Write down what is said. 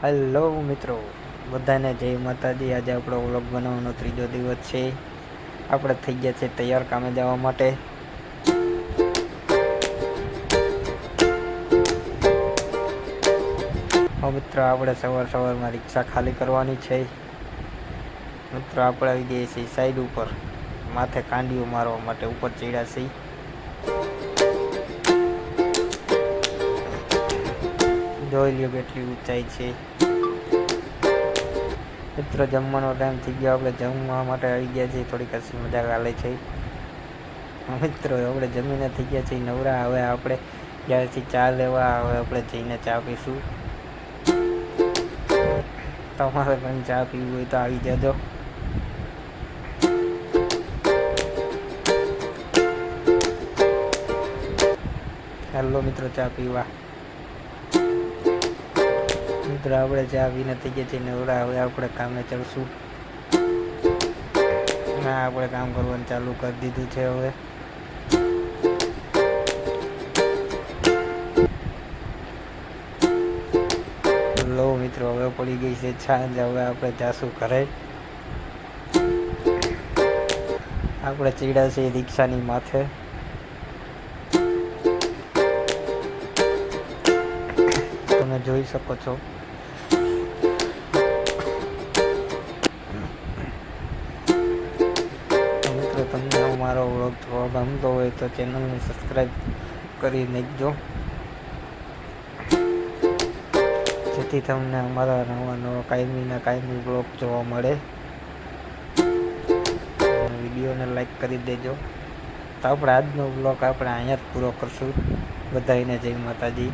Hello મિત્રો, બધાને જય માતાજી। આજે આપણો વ્લોગ બનાવવાનો ત્રીજો દિવસ છે। આપણે થઈ ગયા છે તૈયાર કામે જવા માટે। મિત્રો આપણે સવારમાં રિક્ષા ખાલી કરવાની છે। મિત્રો આપણે આવી જઈએ છીએ સાઈડ ઉપર, માથે કાંડીઓ મારવા માટે ઉપર ચડ્યા છીએ। જોઈ લ્યો કેટલી ઊંચાઈ છે। મિત્રો જમવાનો ટાઈમ થઈ ગયો, આપણે જમવા માટે આવી ગયા છીએ। થોડીક હસી મજાક હાલે છે। મિત્રો આપણે જમીને થઈ ગયા છીએ નવરા। હવે આપણે ગયા છીએ ચા લેવા। હવે આપણે જઈને ચા પીશું। તમારે પણ ચા પીવી હોય તો આવી જજો। હેલો મિત્રો, ચા પીવા। મિત્રો આપણે ચા પીને થઈ ગયા છીએ નવરા। હવે આપણે કામે ચડશું। આપણે કામ કરવાનું ચાલુ કરી દીધું છે। હવે લો મિત્રો, હવે પડી ગઈ છે સાંજ। હવે આપણે જાશું ઘરે। આપણે ચડ્યા છીએ રિક્ષાની માથે। તમે જોઈ શકો છો। મિત્રો તમને અમારો વ્લોગ જોવા ગમતો હોય તો ચેનલને સબસ્ક્રાઈબ કરી નાખજો, જેથી તમને અમારા નવા કાયમી વ્લોગ જોવા મળે। વિડીયોને લાઈક કરી દેજો। તો આપણે આજનો વ્લોગ આપણે અહીંયા જ પૂરો કરશું। બધાને જય માતાજી।